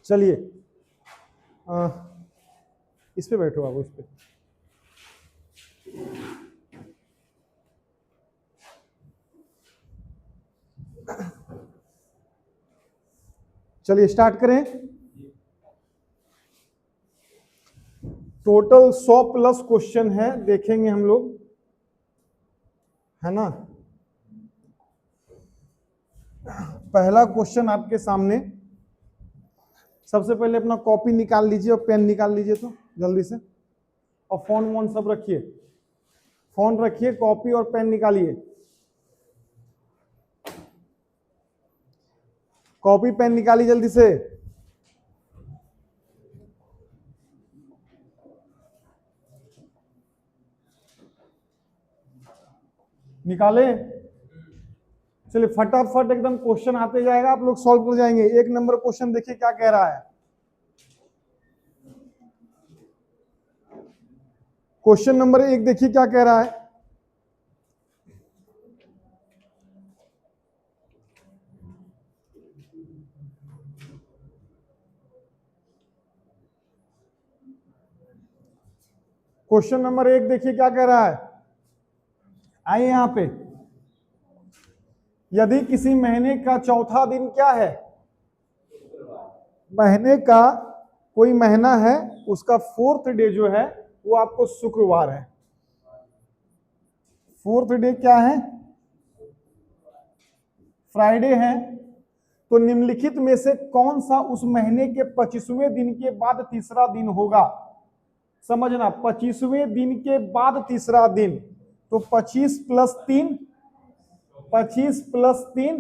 चलिए इस पे बैठो आप, इस पे। चलिए स्टार्ट करें। टोटल 100 प्लस क्वेश्चन है, देखेंगे हम लोग, है ना। पहला क्वेश्चन आपके सामने। सबसे पहले अपना कॉपी निकाल लीजिए और पेन निकाल लीजिए तो जल्दी से, और फोन वोन सब रखिए, फोन रखिए, कॉपी और पेन निकालिए। कॉपी पेन निकालिए जल्दी से। निकाले। चलिए फटाफट एकदम क्वेश्चन आते जाएगा, आप लोग सॉल्व कर जाएंगे। 1 नंबर क्वेश्चन देखिए क्या कह रहा है। क्वेश्चन नंबर 1 देखिए क्या कह रहा है। क्वेश्चन नंबर 1 देखिए क्या कह रहा है। आइए यहां पे। यदि किसी महीने का चौथा दिन क्या है, महीने का कोई महीना है, उसका 4th डे जो है वो आपको शुक्रवार है। 4th डे क्या है, फ्राइडे है। तो निम्नलिखित में से कौन सा उस महीने के 25वें दिन के बाद तीसरा दिन होगा। समझना, 25वें दिन के बाद तीसरा दिन। तो 25 + 3, 25 + 3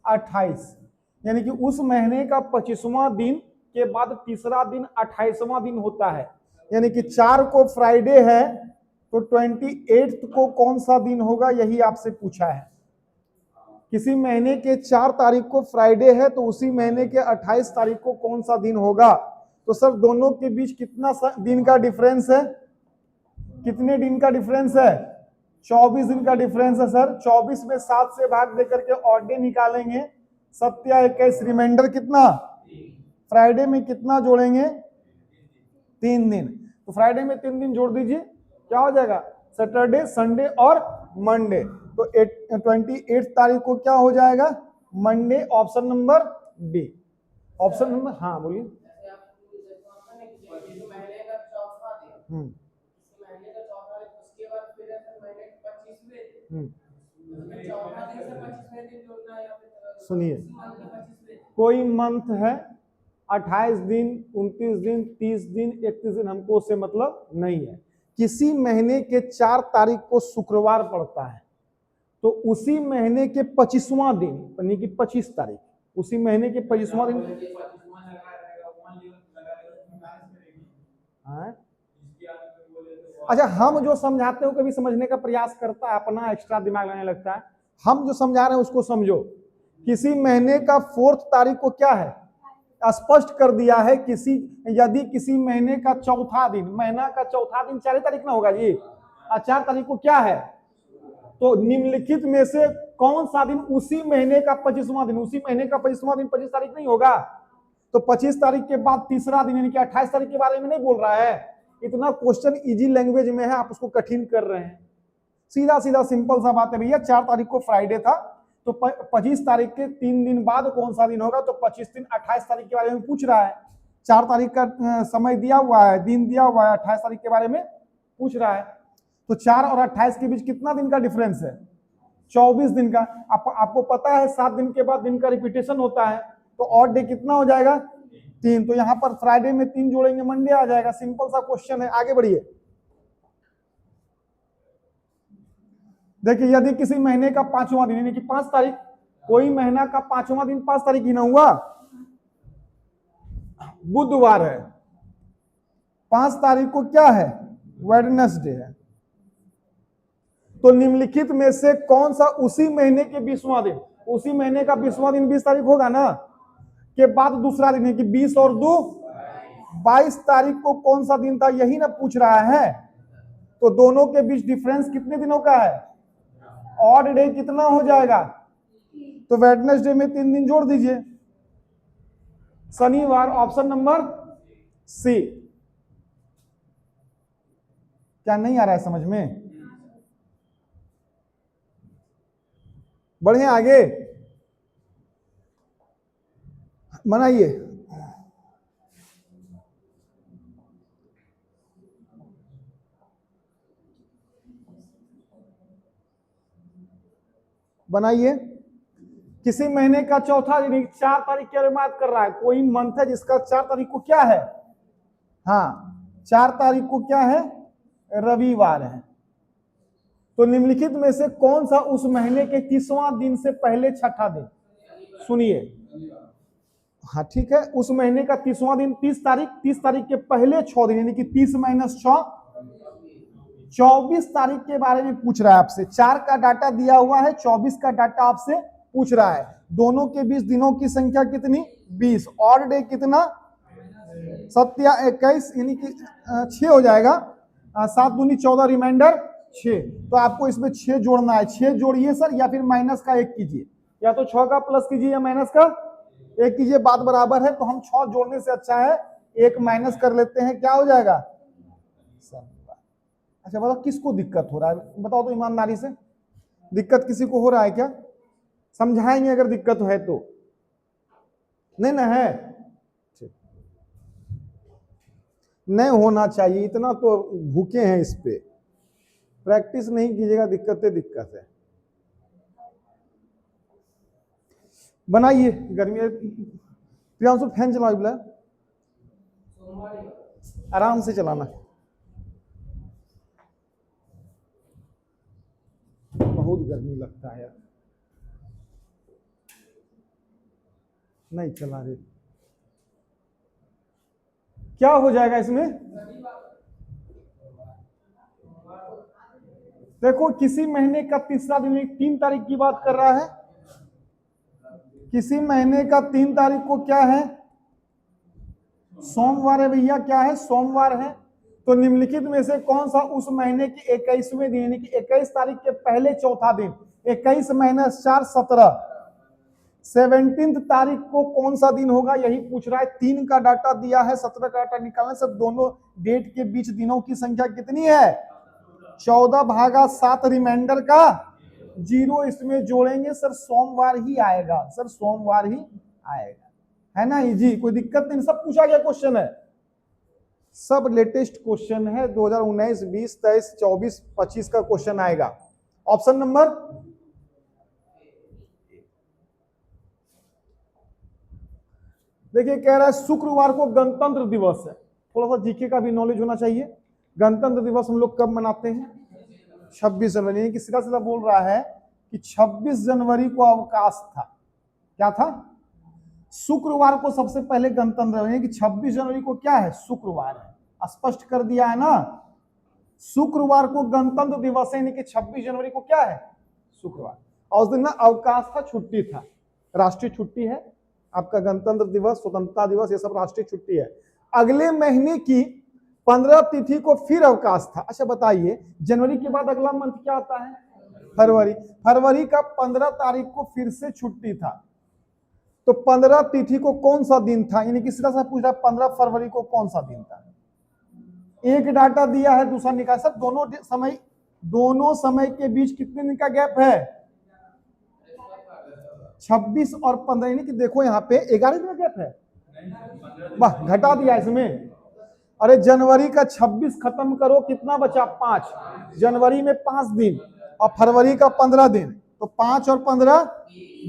28, यानी कि उस महीने का 25वां दिन के बाद तीसरा दिन 28वां दिन होता है। यानी कि 4 को फ्राइडे है, तो 28 को कौन सा दिन होगा, यही आपसे पूछा है। किसी महीने के 4 तारीख को फ्राइडे है, तो उसी महीने के 28 तारीख को कौन सा दिन होगा। तो सर दोनों के बीच कितना दिन का डिफरेंस है, कितने दिन का डिफरेंस है, 24 दिन का डिफरेंस है सर। 24 में 7 से भाग देकर के ऑड डे निकालेंगे, 7 या 21, रिमाइंडर कितना, फ्राइडे में कितना जोड़ेंगे, 3 दिन। तो फ्राइडे में 3 दिन जोड़ दीजिए, क्या हो जाएगा, सैटरडे, संडे और मंडे। तो 28 तारीख को क्या हो जाएगा, Monday. Option number D. Option number, हाँ बोलिए। सुनिए, कोई मंथ है 28 दिन, 29 दिन, 30 दिन, 31 दिन, हमको उससे मतलब नहीं है। किसी महीने के 4 तारीख को शुक्रवार पड़ता है, तो उसी महीने के 25वां दिन, यानी कि 25 तारीख, उसी महीने के 25वां दिन। अच्छा, हम जो समझाते हो कभी समझने का प्रयास करता है, अपना एक्स्ट्रा दिमाग लगाने लगता है। हम जो समझा रहे हैं उसको समझो। किसी महीने का 4th तारीख को क्या है, स्पष्ट कर दिया है। यदि किसी महीने का चौथा दिन, महीना का चौथा दिन 4 तारीख ना होगा जी, 4 तारीख को क्या है, तो निम्नलिखित में से कौन सा दिन उसी महीने का 25वां दिन, उसी महीने का 25वां दिन 25 तारीख नहीं होगा। तो 25 तारीख के बाद तीसरा दिन, यानी कि 28 तारीख के बारे में नहीं बोल रहा है। इतना क्वेश्चन इजी लैंग्वेज में है, आप उसको कठिन कर रहे हैं। सीधा सीधा सिंपल सा बात है भैया। 4 तारीख को फ्राइडे था, तो 25 तारीख के 3 दिन बाद कौन सा दिन होगा, तो 25 दिन 28 तारीख के बारे में पूछ रहा है। 4 तारीख का समय दिया हुआ है, दिन दिया हुआ है, 28 तारीख के बारे में पूछ रहा है। तो 4 और 28 के बीच कितना दिन का डिफरेंस है, 24 दिन का। आपको पता है 7 दिन के बाद दिन का रिपीटेशन होता है, तो ऑड डे कितना हो जाएगा, 3। तो यहां पर फ्राइडे में 3 जोड़ेंगे, मंडे आ जाएगा। सिंपल सा क्वेश्चन है, आगे बढ़िए। देखिए, यदि किसी महीने का 5वां दिन, यानी कि 5 तारीख, कोई महीना का 5वां दिन 5 तारीख ही ना हुआ, बुधवार है। 5 तारीख को क्या है, वेडनेसडे है। तो निम्नलिखित में से कौन सा उसी महीने के 20वां दिन, उसी महीने का 20वां दिन 20 तारीख होगा ना, के बाद दूसरा दिन है कि 20 और 2 22 तारीख को कौन सा दिन था, यही ना पूछ रहा है। तो दोनों के बीच डिफरेंस कितने दिनों का है, ऑड डे कितना हो जाएगा, तो वेडनेसडे में 3 दिन जोड़ दीजिए। शनिवार, ऑप्शन नंबर सी। क्या नहीं आ रहा है समझ में? बढ़े आगे, बनाइए। बनाइए। किसी महीने का चौथा दिन 4 तारीख की बात कर रहा है, कोई मंथ है जिसका 4 तारीख को क्या है? हाँ, 4 तारीख को क्या है? रविवार है। तो निम्नलिखित में से कौन सा उस महीने के 30वां दिन से पहले छठा दिन? सुनिए, हाँ ठीक है, उस महीने का 30वां दिन 30 तारीख, 30 तारीख के पहले 6 दिन, यानी कि 30 माइनस 6, 24 तारीख के बारे में पूछ रहा है आपसे। 4 का डाटा दिया हुआ है, 24 का डाटा आपसे पूछ रहा है। दोनों के बीच दिनों की संख्या कितनी? 20। और डे कितना? 21, यानी कि 6 हो जाएगा। 7 दूनी 14, रिमाइंडर 6। तो आपको इसमें 6 जोड़ना है। 6 जोड़िए सर, या फिर माइनस का 1 कीजिए, या तो 6 का प्लस कीजिए या माइनस का 1 कीजिए, बात बराबर है। तो हम 6 जोड़ने से अच्छा है 1 माइनस कर लेते हैं, क्या हो जाएगा? अच्छा बताओ किसको दिक्कत हो रहा है, बताओ तो ईमानदारी से। दिक्कत किसी को हो रहा है क्या? समझाएंगे अगर दिक्कत है तो। नहीं ना है? नहीं होना चाहिए, इतना तो भूखे हैं इस पे। प्रैक्टिस नहीं कीजिएगा, दिक्कत है। बनाइए। गर्मी, प्रियांशु फैन चलाओ बोला, आराम से चलाना। बहुत गर्मी लगता है यार, नहीं चला रहे। क्या हो जाएगा इसमें? देखो, किसी महीने का तीसरा दिन 3 तारीख की बात कर रहा है। किसी महीने का 3 तारीख को क्या है? सोमवार है भैया। क्या है? सोमवार है। तो निम्नलिखित में से कौन सा उस महीने के 21वें दिन, यानी कि 21 तारीख के पहले चौथा दिन? 21 माइनस 4, 17। 17 तारीख को कौन सा दिन होगा, यही पूछ रहा है। 3 का डाटा दिया है, 17 का डाटा निकालने से दोनों डेट के बीच दिनों की संख्या कितनी है? 14 भागा 7, रिमाइंडर का 0। इसमें जोड़ेंगे सर, सोमवार ही आएगा सर, सोमवार ही आएगा। है ना इजी, कोई दिक्कत नहीं। सब पूछा गया क्वेश्चन है, सब लेटेस्ट क्वेश्चन है। 2019, 20, 23, 24, 25 का क्वेश्चन आएगा। ऑप्शन नंबर, देखिए कह रहा है शुक्रवार को गणतंत्र दिवस है। थोड़ा सा जीके का भी नॉलेज होना चाहिए। गणतंत्र दिवस हम लोग कब मनाते हैं? 26 जनवरी, यानी कि सीधा सीधा बोल रहा है कि 26 जनवरी को अवकाश था। क्या था? शुक्रवार को सबसे पहले गणतंत्र, यानी कि 26 जनवरी को क्या है? शुक्रवार है। स्पष्ट कर दिया है ना, शुक्रवार को गणतंत्र दिवस है, यानी कि 26 जनवरी को क्या है? शुक्रवार। और उस दिन ना अवकाश था, छुट्टी था, राष्ट्रीय छुट्टी है। आपका गणतंत्र दिवस, स्वतंत्रता दिवस, ये सब राष्ट्रीय छुट्टी है। अगले महीने की 15 तिथि को फिर अवकाश था। अच्छा बताइए, जनवरी के बाद अगला मंथ क्या आता है? फरवरी। फरवरी का 15 तारीख को फिर से छुट्टी था। तो 15 तिथि को कौन सा दिन था, यानी कि सीधा सा पूछ रहा है 15 फरवरी को कौन सा दिन था? एक डाटा दिया है, दूसरा निकाल। सब दोनों समय के बीच कितने दिन का गैप है? 26 और 15, यानी कि देखो यहाँ पे 11 दिन का गैप है। वाह, घटा दिया इसमें। अरे जनवरी का 26 खत्म करो, कितना बचा? 5। जनवरी में 5 दिन और फरवरी का 15 दिन, तो 5 और 15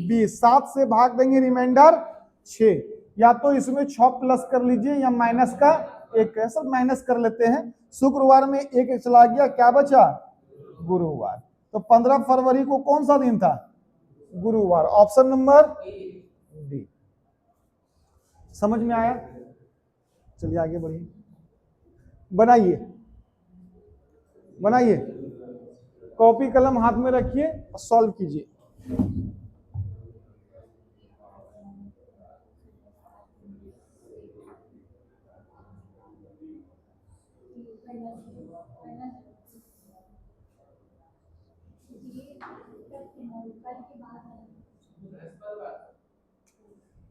20। 7 से भाग देंगे, रिमाइंडर 6। या तो इसमें 6 प्लस कर लीजिए या माइनस का 1। सर माइनस कर लेते हैं, शुक्रवार में 1 चला गया, क्या बचा? गुरुवार। तो 15 फरवरी को कौन सा दिन था? गुरुवार। Option number D. समझ में आया? चलिए आगे बढ़िए। बनाइए, बनाइए, कॉपी कलम हाथ में रखिए और सॉल्व कीजिए।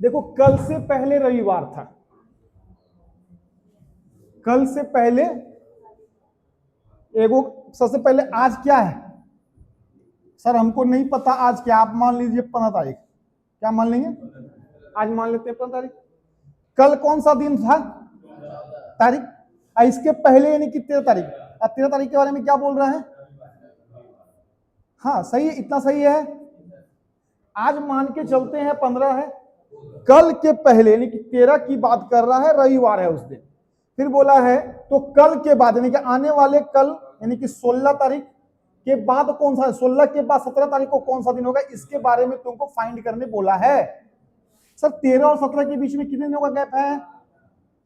देखो कल से पहले रविवार था, कल से पहले एगो, सबसे पहले आज क्या है सर, हमको नहीं पता आज क्या, आप मान लीजिए 15 तारीख, क्या मान लेंगे, आज मान लेते हैं 15 तारीख। कल कौन सा दिन था, तारीख, इसके पहले यानी कि 13 तारीख। अब 13 तारीख के बारे में क्या बोल रहे हैं, हाँ सही है, इतना सही है। आज मान के चलते हैं 15 है, कल के पहले यानी कि 13 की बात कर रहा है, रविवार है उस दिन। फिर बोला है तो कल के बाद यानी कि आने वाले कल यानी कि 16 तारीख के बाद कौन सा, 16 के बाद 17 तारीख को कौन सा दिन होगा, इसके बारे में तुमको फाइंड करने बोला है। सर 13 और 17 के बीच में कितने दिनों का गैप है,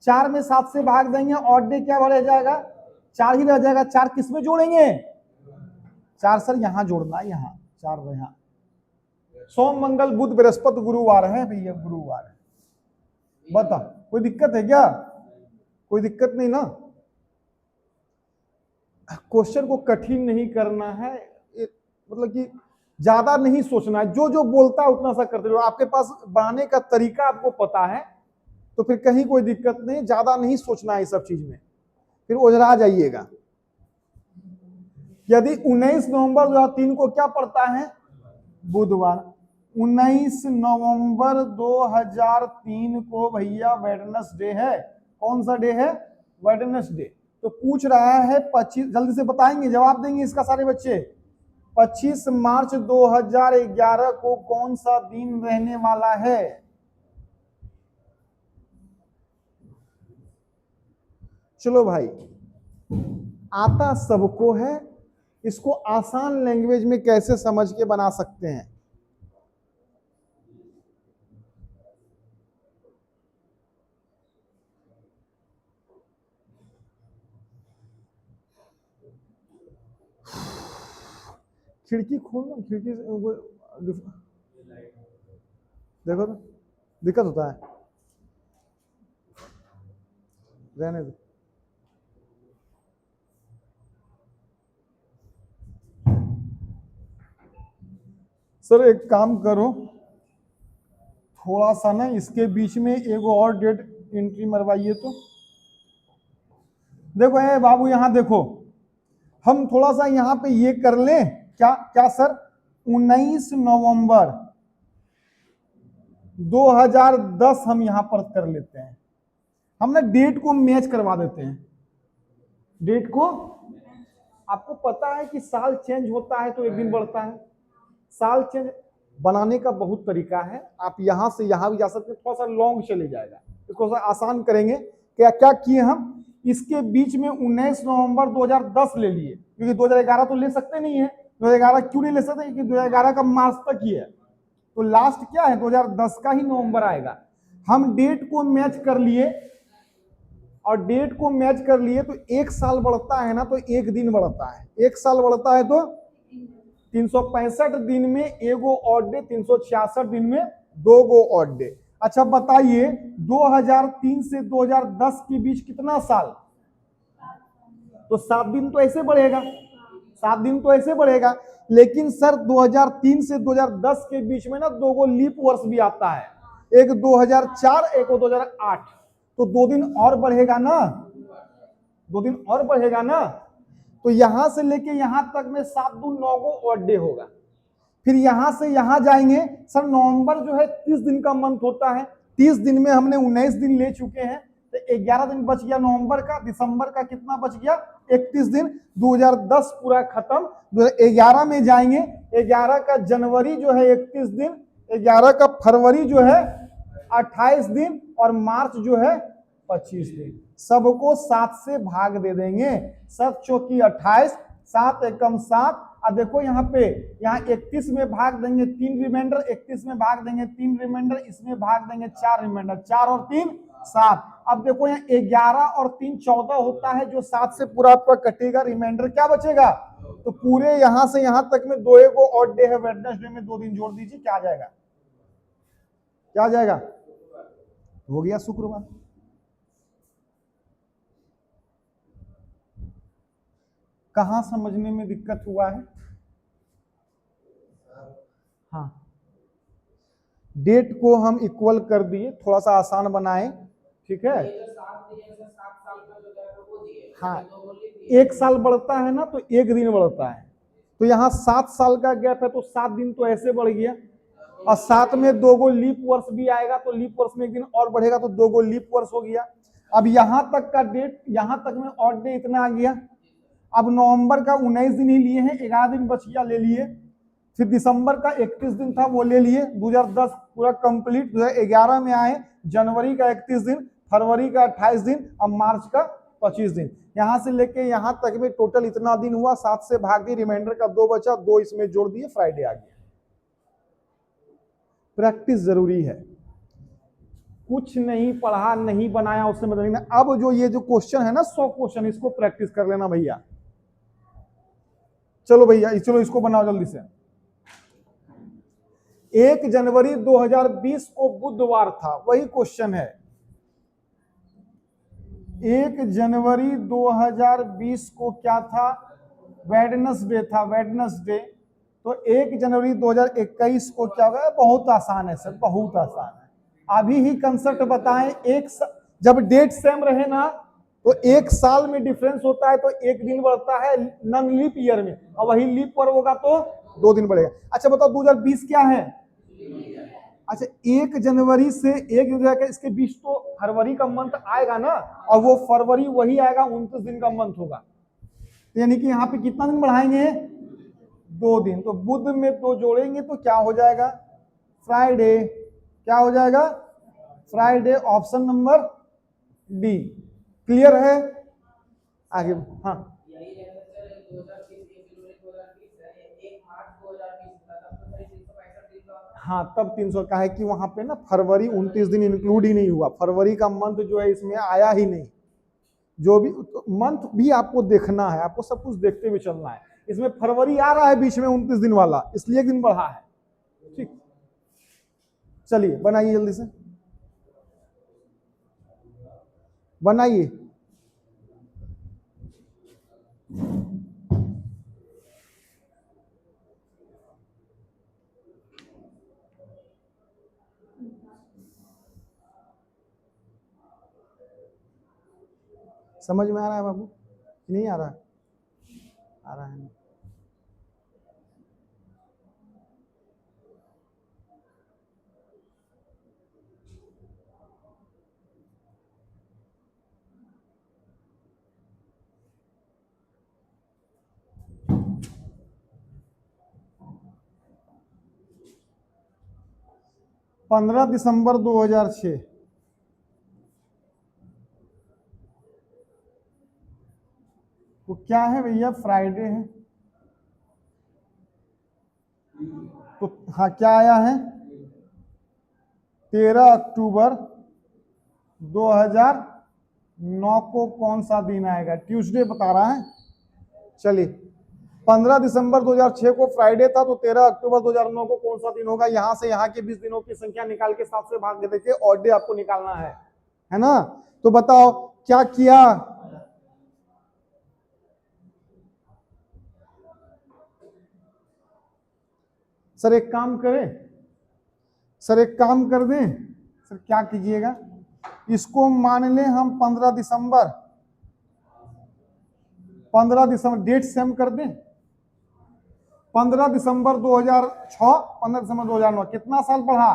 4 में 7 से भाग देंगे, ऑड डे क्या रह जाएगा, 4 ही रह जाएगा। 4 किस में जोड़ेंगे, 4 सर यहां जोड़ना, यहां 4 यहां, सोम मंगल बुध बृहस्पति गुरुवार है भैया, गुरुवार है। बता कोई दिक्कत है क्या, कोई दिक्कत नहीं ना। क्वेश्चन को कठिन नहीं करना है, मतलब कि ज्यादा नहीं सोचना है, जो जो बोलता है उतना सा करते रहो। आपके पास बनाने का तरीका आपको पता है तो फिर कहीं कोई दिक्कत नहीं, ज्यादा नहीं सोचना है इस सब चीज में, फिर ओझरा जाइएगा। यदि 19 नवंबर 2003 को क्या पड़ता है, बुधवार, 19 नवंबर 2003 को भैया वेडनेसडे है। कौन सा डे है, वेडनेसडे। तो पूछ रहा है 25, जल्दी से बताएंगे, जवाब देंगे इसका सारे बच्चे। 25 मार्च 2011 को कौन सा दिन रहने वाला है, चलो भाई, आता सबको है, इसको आसान लैंग्वेज में कैसे समझ के बना सकते हैं। खिड़की खोलना, खिड़की से देखो तो दिक्कत होता है, रहने दो। सर एक काम करो, थोड़ा सा ना इसके बीच में एक और डेट एंट्री मरवाइए तो। देखो है बाबू, यहां देखो, हम थोड़ा सा यहां पे ये कर लें, क्या क्या सर, 19 नवंबर 2010 हम यहां पर कर लेते हैं, हम ना डेट को मैच करवा देते हैं, डेट को। आपको पता है कि साल चेंज होता है तो एक दिन बढ़ता है, साल चेंज बनाने का बहुत तरीका है, आप यहां से यहां भी जा सकते हैं, थोड़ा सा लॉन्ग चले जाएगा, इसको थोड़ा आसान करेंगे। क्या क्या किए हम, इसके बीच में 19 नवंबर 2010 ले लिए, क्योंकि 2011 तो ले सकते नहीं है, 2011 क्यों नहीं ले सकते, क्योंकि 2011 का मार्च तक ही है, तो लास्ट क्या है 2010 का ही नवंबर आएगा। हम डेट को मैच कर लिए, और डेट को मैच कर लिए तो एक साल बढ़ता है ना तो एक दिन बढ़ता है, एक साल बढ़ता है तो 365 दिन में एगो ऑड डे, 366 दिन में 2 गो ऑड डे। अच्छा बताइए 2003 से 2010 के बीच कितना साल, तो 7 दिन तो ऐसे बढ़ेगा, 7 दिन तो ऐसे बढ़ेगा। लेकिन सर 2003 से 2010 के बीच में ना 2 गो लीप वर्ष भी आता है, एक 2004 एक 2008, तो 2 दिन और बढ़ेगा ना, 2 दिन और बढ़ेगा ना। तो यहां से लेके यहां तक में 7 दून 9 गो ऑड डे होगा। फिर यहां से यहां जाएंगे, सर नवंबर जो है 30 दिन का मंथ होता है, 30 दिन में हमने 19 दिन ले चुके हैं, तो 11 दिन बच गया नवंबर का, दिसंबर का कितना बच गया 31 दिन, 2010 पूरा खत्म। 2011 में जाएंगे, 11 का जनवरी जो है 31 दिन, 11 का फरवरी जो है 28 दिन, और मार्च जो है 25 दिन। सबको 7 से भाग दे देंगे, 7 चौकी 28, 7 एकम 7। अब देखो यहाँ पे, यहाँ 31 में भाग देंगे 3 रिमाइंडर, 31 में भाग देंगे 3 रिमाइंडर, इसमें भाग देंगे 4 रिमाइंडर, 4 और 3 7। अब देखो यहाँ 11 और 3 14 होता है, जो 7 से पूरा आपका कटेगा, रिमाइंडर क्या बचेगा, तो पूरे यहां से यहां तक में 2 को ऑड डे है, वेडनेसडे में 2 दिन जोड़ दीजिए, क्या आ जाएगा, क्या आ जाएगा, हो गया शुक्रवार। कहां समझने में दिक्कत हुआ है, हाँ डेट को हम इक्वल कर दिए, थोड़ा सा आसान बनाए, ठीक है। हाँ, 1 साल बढ़ता है ना तो 1 दिन बढ़ता है, तो यहाँ 7 साल का गैप है तो 7 दिन तो ऐसे बढ़ गया, और साथ में 2 गो लीप वर्ष भी आएगा तो लीप वर्ष में 1 दिन और बढ़ेगा तो 2 गो लीप वर्ष हो गया। अब यहां तक का डेट, यहां तक में ऑड डे इतना आ गया। अब नवंबर का 19 दिन ही लिए हैं, 11 दिन बच गया, ले लिए। फिर दिसंबर का 31 दिन था, वो ले लिए, 2010 पूरा कंप्लीट। 2011 में आए, जनवरी का 31 दिन, फरवरी का 28 दिन, अब मार्च का 25 दिन। यहां से लेके यहां तक में टोटल इतना दिन हुआ, 7 से भाग दी, रिमाइंडर का 2 बचा, 2 इसमें जोड़ दिए, फ्राइडे आ गया। प्रैक्टिस जरूरी है, कुछ नहीं पढ़ा नहीं बनाया उससे मतलब नहीं। अब जो ये जो क्वेश्चन है ना 100 क्वेश्चन, इसको प्रैक्टिस कर लेना भैया। चलो भैया, चलो इसको बनाओ जल्दी से। 1 जनवरी 2020 को बुधवार था, वही क्वेश्चन है। 1 जनवरी 2020 को क्या था? वेडनेसडे था, वेडनेसडे। तो 1 जनवरी 2021 को क्या होगा? बहुत आसान है सर, बहुत आसान है। अभी ही कंसेप्ट बताएं। जब डेट सेम रहे ना तो 1 साल में डिफरेंस होता है तो 1 दिन बढ़ता है नॉन लीप ईयर में, और वही लीप पर होगा तो 2 दिन बढ़ेगा। अच्छा बताओ 2020 क्या है? अच्छा, 1 जनवरी से 1 जनवरी, इसके बीच तो फरवरी का मंथ आएगा ना, और वो फरवरी वही आएगा, 29 दिन का मंथ होगा। तो यानी कि यहाँ पे कितना दिन बढ़ाएंगे? 2 दिन। तो बुध में 2 जोड़ेंगे तो क्या हो जाएगा? फ्राइडे। क्या हो जाएगा? Friday. Option number D. Clear है? आगे हाँ, हाँ तब 300 का है कि वहां पे ना फरवरी 29 दिन इंक्लूड ही नहीं हुआ, फरवरी का मंथ जो है इसमें आया ही नहीं। जो भी मंथ भी आपको देखना है, आपको सब कुछ देखते हुए चलना है। इसमें फरवरी आ रहा है बीच में 29 दिन वाला, इसलिए 1 दिन बढ़ा है। ठीक, चलिए बनाइए जल्दी से, बनाइए। समझ में आ रहा है बाबू? नहीं आ रहा है? आ रहा है। 15 दिसंबर 2006 वो क्या है भैया? फ्राइडे है। तो हाँ, क्या आया है? 13 अक्टूबर 2009 को कौन सा दिन आएगा? ट्यूसडे बता रहा है। चलिए, 15 दिसंबर 2006 को फ्राइडे था, तो 13 अक्टूबर 2009 को कौन सा दिन होगा? यहां से यहां के 20 दिनों की संख्या निकाल के 7 से भाग के देखिए, ऑड डे आपको निकालना है ना? तो बताओ क्या किया? सर एक काम करें, सर एक काम कर दें, सर क्या कीजिएगा, इसको मान लें हम 15 दिसंबर, 15 दिसंबर डेट सेम कर दें। 15 दिसंबर 2006, 15 दिसंबर 2009, कितना साल बढ़ा?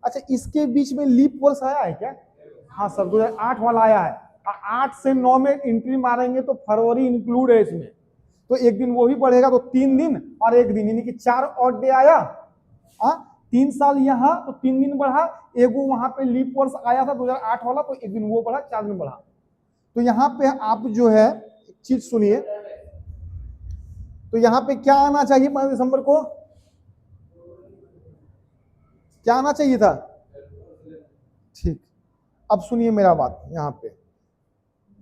अच्छा, इसके बीच में लीप वर्ष आया है क्या? हाँ सर, 2008 वाला आया है। 8 से 9 में एंट्री मारेंगे तो फरवरी इंक्लूड है इसमें, तो 1 दिन वो भी बढ़ेगा, तो 3 दिन और 1 दिन, यानी कि 4 ऑड डे आया। 3 साल यहाँ तो 3 दिन बढ़ा, एगो वहां पे लीप वर्ष आया था 2008 वाला, तो 1 दिन वो बढ़ा, 4 दिन बढ़ा। तो यहाँ पे आप जो है चीज सुनिए, तो यहाँ पे क्या आना चाहिए? 15 दिसंबर को क्या आना चाहिए था? ठीक, अब सुनिए मेरा बात यहाँ पे,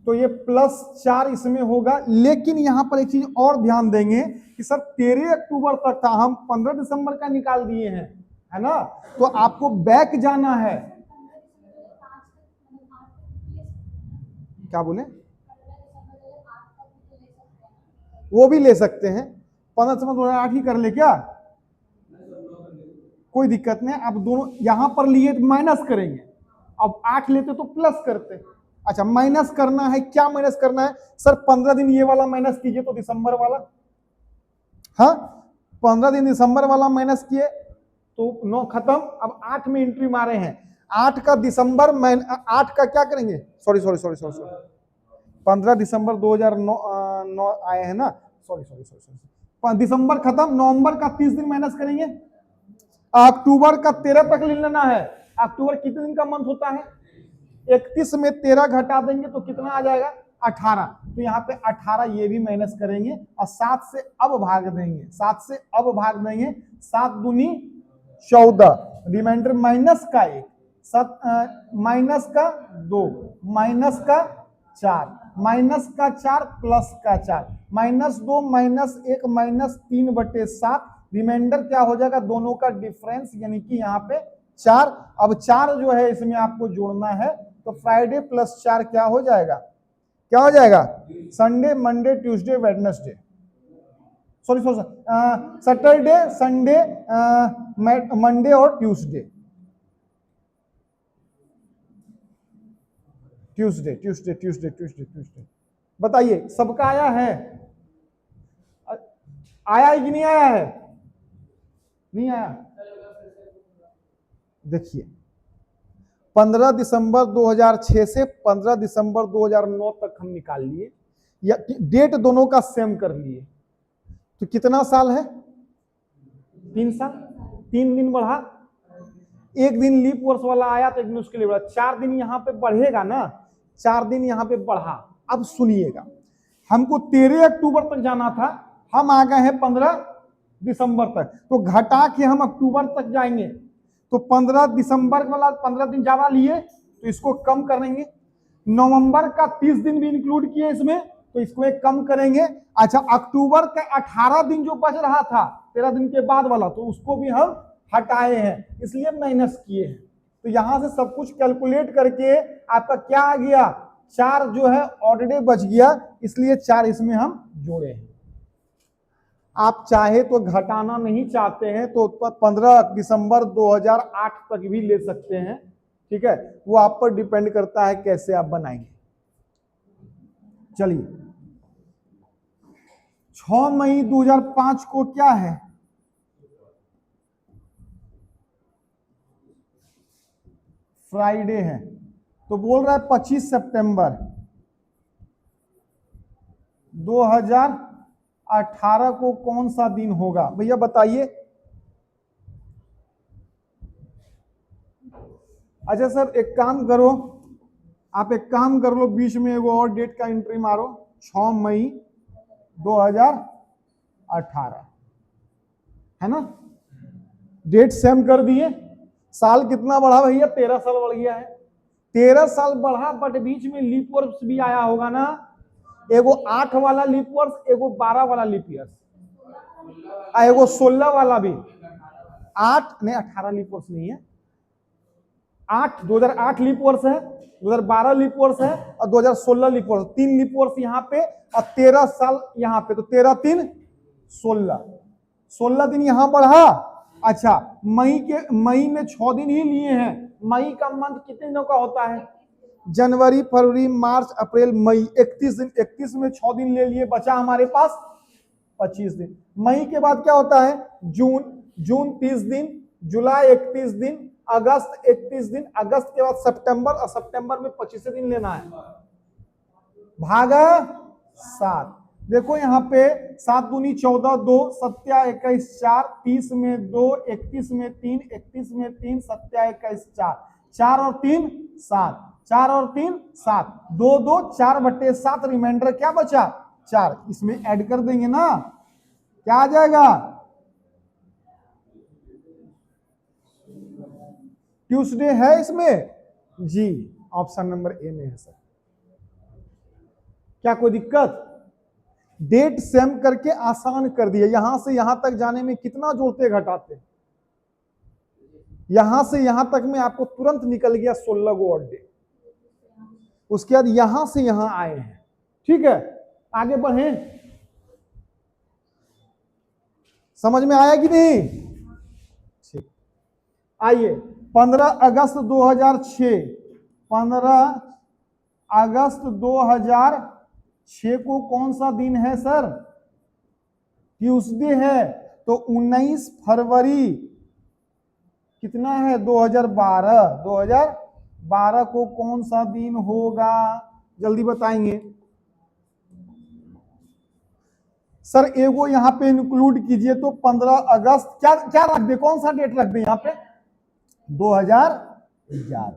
तो ये +4 इसमें होगा, लेकिन यहां पर एक चीज और ध्यान देंगे कि सर 13 अक्टूबर तक था, हम 15 दिसंबर का निकाल दिए हैं, है ना? तो आपको बैक जाना है। क्या बोले? वो भी ले सकते हैं, 15 दिसंबर 2008 ही कर ले क्या? कोई दिक्कत नहीं। अब दोनों यहां पर लिए तो माइनस करेंगे, अब 8 लेते तो प्लस करते। अच्छा माइनस करना है, क्या माइनस करना है सर? 15 दिन ये वाला माइनस कीजिए तो दिसंबर वाला, हाँ 15 दिन दिसंबर वाला माइनस किए तो 9 खत्म। अब 8 में एंट्री मारे हैं, 8 का दिसंबर 8 का क्या करेंगे, सॉरी 15 दिसंबर 2009 आए हैं ना, सॉरी दिसंबर खत्म, नवंबर का 30 दिन माइनस करेंगे, अक्टूबर का 13 तक ले लेना है। अक्टूबर कितने दिन का मंथ होता है? 31 में 13 घटा देंगे तो कितना आ जाएगा? 18। तो यहाँ पे 18 ये भी माइनस करेंगे और 7 से अब भाग देंगे, 7 से अब भाग देंगे, 7 दूनी 14, रिमाइंडर माइनस का 1, माइनस का 2, माइनस का 4, माइनस का 4 प्लस का 4, -2 -1 -3/7, रिमाइंडर क्या हो जाएगा? दोनों का डिफरेंस यानी कि यहाँ पे 4। अब 4 जो है इसमें आपको जोड़ना है तो फ्राइडे प्लस 4 क्या हो जाएगा? क्या हो जाएगा? Sunday Monday Tuesday Wednesday, sorry Saturday Sunday Monday और Tuesday, Tuesday Tuesday Tuesday Tuesday Tuesday. बताइए सबका आया है? आया है कि नहीं आया है? नहीं आया। देखिए 15 दिसंबर 2006 से 15 दिसंबर 2009 तक हम निकाल लिए, या डेट दोनों का सेम कर लिए, तो कितना साल है? 3 साल। 3 दिन बढ़ा, 1 दिन लीप वर्ष वाला आया तो 1 दिन उसके लिए बढ़ा, 4 दिन यहाँ पे बढ़ेगा ना, 4 दिन यहाँ पे बढ़ा। अब सुनिएगा, हमको 13 अक्टूबर तक जाना था, हम आ गए हैं 15 दिसंबर तक, तो घटा के हम अक्टूबर तक जाएंगे, तो 15 दिसंबर वाला 15 दिन ज्यादा लिए तो इसको कम करेंगे। नवंबर का 30 दिन भी इंक्लूड किए इसमें तो इसको एक कम करेंगे। अच्छा अक्टूबर का 18 दिन जो बच रहा था 13 दिन के बाद वाला, तो उसको भी हम हटाए हैं, इसलिए माइनस किए हैं। तो यहां से सब कुछ कैलकुलेट करके आपका क्या आ गया? 4 जो है ऑड डे बच गया, इसलिए 4 इसमें हम जोड़े हैं। आप चाहे तो घटाना नहीं चाहते हैं तो 15 दिसंबर 2008 तक भी ले सकते हैं, ठीक है, वो आप पर डिपेंड करता है कैसे आप बनाएंगे। चलिए 6 मई 2005 को क्या है? फ्राइडे है, तो बोल रहा है 25 सितंबर 2018 को कौन सा दिन होगा? भैया बताइए। अच्छा सर एक काम करो, आप एक काम कर लो, बीच में वो और डेट का एंट्री मारो, 6 मई 2018 है ना, डेट सेम कर दिए। साल कितना बढ़ा भैया? 13 साल बढ़ गया है। 13 साल बढ़ा, बट बीच में लीप वर्ष भी आया होगा ना, एगो 8 वाला लीप वर्ष, एगो 12 वाला लीप ईयर, एगो 16 वाला भी। 8 नहीं 18 लीप वर्ष नहीं है, 2008 लीप वर्ष है, 2012 लीप वर्ष है और 2016 लीप वर्ष, 3 लीप वर्ष यहाँ पे और 13 साल यहाँ पे, तो 13 3 16 दिन यहाँ बढ़ा। अच्छा मई में 6 दिन ही लिए हैं। मई का मंथ कितने दिनों का होता है? जनवरी फरवरी मार्च अप्रैल मई, 31 दिन, 31 में 6 दिन ले लिए, बचा हमारे पास 25 दिन। मई के बाद क्या होता है? जून 30 दिन, जुलाई 31 दिन, अगस्त 31 दिन, अगस्त के बाद सितंबर, और सितंबर में 25 दिन लेना है, भागा 7। देखो यहाँ पे 7 दूनी 14, 2 7 21 4, 30 में 2, 31 में 3, 31 में 3, 7 21 4, 4 और 3 7, 4 और 3 7, 2 2 4/7, रिमाइंडर क्या बचा? 4, इसमें ऐड कर देंगे ना, क्या आ जाएगा? ट्यूसडे है इसमें जी, ऑप्शन नंबर ए में है सर। क्या कोई दिक्कत? डेट सेम करके आसान कर दिया। यहां से यहां तक जाने में कितना जोड़ते घटाते, यहां से यहां तक में आपको तुरंत निकल गया 16 गो ऑड डे। उसके बाद यहां से यहां आए हैं, ठीक है, आगे बढ़े, समझ में आया कि नहीं? ठीक, आइए 15 अगस्त 2006, 15 अगस्त 2006 को कौन सा दिन है सर? ट्यूसडे है। तो 19 फरवरी कितना है? 2012। 2012 को कौन सा दिन होगा? जल्दी बताएंगे सर। एगो यहाँ पे इंक्लूड कीजिए तो 15 अगस्त, क्या क्या रख दे, कौन सा डेट रख दे यहाँ पे? 2011।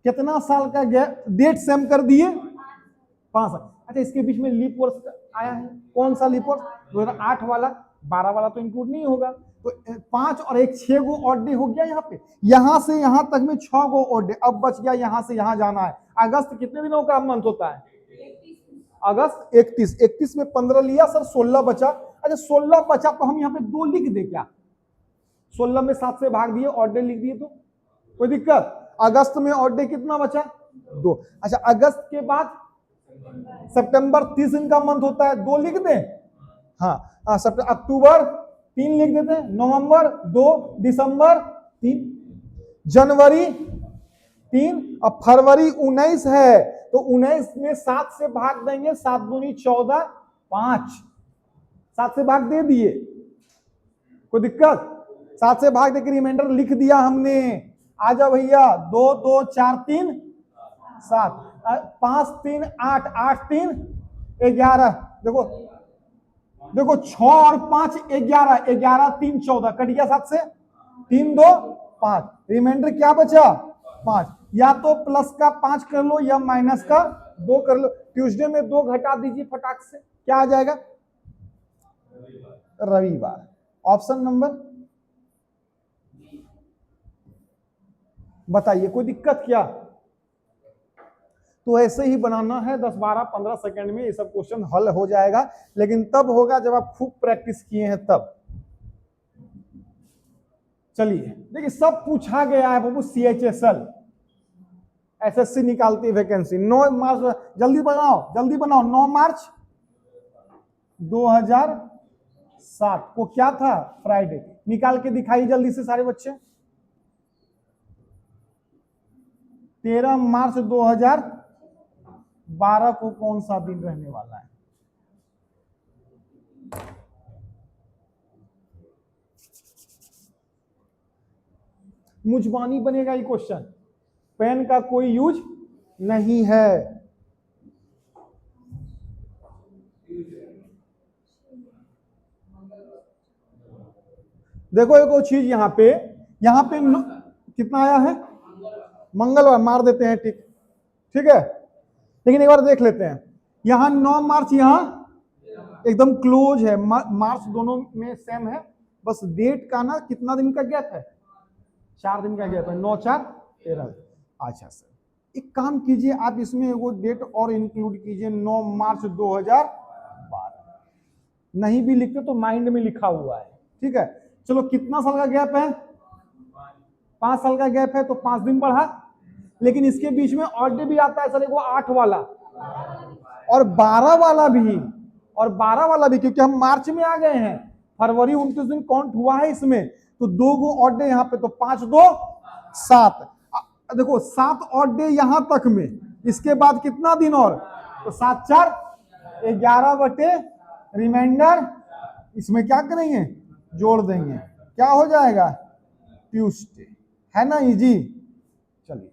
कितना साल का गैप? डेट सेम कर दिए, 5 साल। अच्छा, इसके बीच में लीप वर्ष आया है, कौन सा लीप वर्ष? 2008 वाला। 12 वाला तो इंक्लूड नहीं होगा। तो 5 और 1 6 गो ऑड डे हो गया यहाँ पे। यहां से यहां तक में 6 गो ऑड डे। अब बच गया यहां से यहां जाना है। अगस्त कितने दिनों का मंथ होता है? अगस्त 31। 31 में 15 लिया सर, 16 बचा। अच्छा 16 बचा तो हम यहाँ पे 2 लिख दे क्या? 16 में 7 से भाग दिए, ऑड डे लिख दिए तो कोई दिक्कत? अगस्त में ऑड डे कितना बचा? 2। अच्छा, अगस्त के बाद सितंबर 30 दिन का मंथ होता है, 2 लिख दें? हाँ, अक्टूबर 3 लिख देते हैं, नवंबर 2, दिसंबर 3, जनवरी 3 और फरवरी 19 है। तो 19 में 7 से भाग देंगे, 7 दूनी 14, 5, 7 से भाग दे दिए, कोई दिक्कत? 7 से भाग देकर रिमाइंडर लिख दिया हमने। आ जाओ भैया, 2 2 4 3 7, 5 3 8, 8 3 11। देखो देखो 6 और 5 11, 11 3 14, कट गया 7 से, 3 2 5, रिमाइंडर क्या बचा? 5। या तो प्लस का 5 कर लो या माइनस का 2 कर लो। ट्यूसडे में 2 घटा दीजिए फटाक से, क्या आ जाएगा? रविवार। ऑप्शन नंबर बताइए, कोई दिक्कत क्या? तो ऐसे ही बनाना है, 10 12 15 सेकंड में ये सब क्वेश्चन हल हो जाएगा। लेकिन तब होगा जब आप खूब प्रैक्टिस किए हैं तब। चलिए देखिए, सब पूछा गया है बाबू। CHSL SSC निकालती है वैकेंसी। 9 मार्च, जल्दी बनाओ जल्दी बनाओ। 9 मार्च 2007 को क्या था? फ्राइडे। निकाल के दिखाइए जल्दी से सारे बच्चे। 13 मार्च 2012 को कौन सा दिन रहने वाला है? मुजबानी बनेगा ये क्वेश्चन, पेन का कोई यूज नहीं है। देखो एक और चीज यहाँ पे कितना आया है? मंगलवार मार देते हैं, ठीक ठीक है। लेकिन एक बार देख लेते हैं, यहाँ 9 मार्च यहाँ एकदम क्लोज है, मार्च दोनों में सेम है। बस डेट का ना कितना दिन का गैप है? 4 दिन का गैप है। 9 4 13। अच्छा सर, एक काम कीजिए, आप इसमें वो डेट और इंक्लूड कीजिए, 9 मार्च 2012। नहीं भी लिखते तो माइंड में लिखा हुआ है, ठीक है। चलो, कितना साल का गैप है? 5 साल का गैप है, तो 5 दिन बढ़ा। लेकिन इसके बीच में ऑड डे भी आता है सर, एक वो 8 वाला और 12 वाला भी, क्योंकि हम मार्च में आ गए हैं। फरवरी 29 दिन काउंट हुआ है इसमें, तो 2 गो ऑड डे यहाँ पे, तो 5 2 7। देखो 7 ऑड डे यहां तक में, इसके बाद कितना दिन और? तो 7 4 11 बटे रिमाइंडर, इसमें क्या करेंगे? जोड़ देंगे, क्या हो जाएगा? ट्यूसडे। है ना इजी? चलिए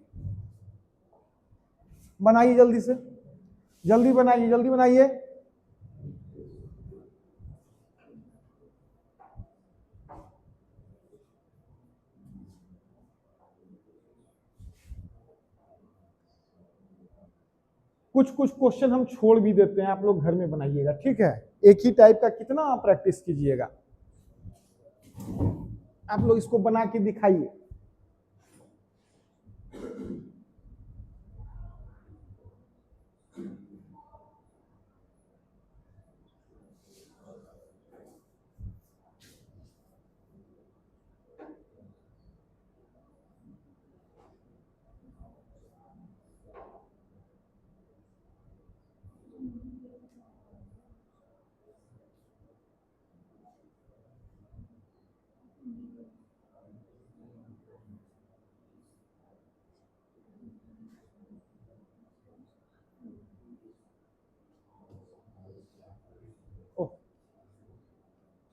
बनाइए जल्दी से, जल्दी बनाइए जल्दी बनाइए। कुछ कुछ क्वेश्चन हम छोड़ भी देते हैं, आप लोग घर में बनाइएगा, ठीक है। एक ही टाइप का कितना आप प्रैक्टिस कीजिएगा। आप लोग इसको बना के दिखाइए।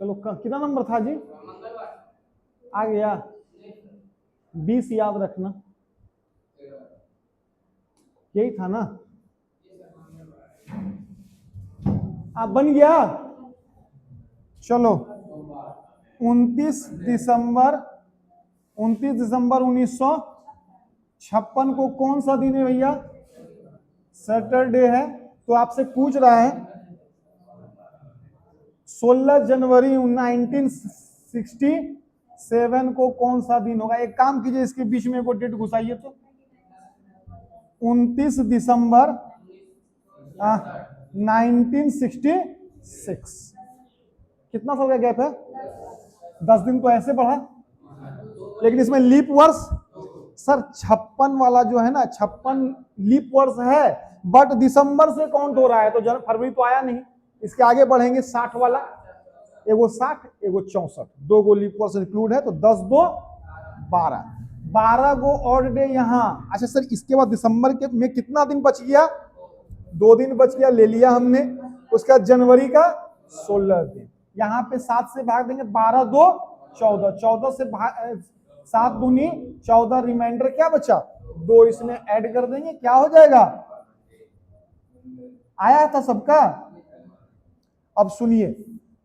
चलो कितना नंबर था जी? आ गया 20 याद रखना, यही था ना? आप बन गया। चलो 29 दिसंबर 1956 को कौन सा दिन है भैया? सैटरडे है। तो आपसे पूछ रहा है 16 जनवरी 1967 को कौन सा दिन होगा? एक काम कीजिए, इसके बीच में को डेट घुसाइए तो 29 दिसंबर 1966। कितना साल का गैप है? 10 दिन तो ऐसे बढ़ा, लेकिन इसमें लीप वर्ष सर 56 वाला जो है ना, 56 लीप वर्ष है, बट दिसंबर से काउंट हो रहा है, तो फरवरी तो आया नहीं। इसके आगे बढ़ेंगे 60 वाला, एगो 60 एगो 64, 2 गो लीप वर्ष इंक्लूड है, तो 10 2 12, 12 गो और डे यहाँ। अच्छा सर, इसके बाद दिसंबर के में कितना दिन बच गया? 2 दिन बच गया, ले लिया हमने। उसका जनवरी का 16 दिन, यहाँ पे 7 से भाग देंगे, 12 2 14, 14 से 7 दूनी 14, रिमाइंडर क्या बचा? 2, इसमें ऐड कर देंगे, क्या हो जाएगा? आया था सबका? अब सुनिए,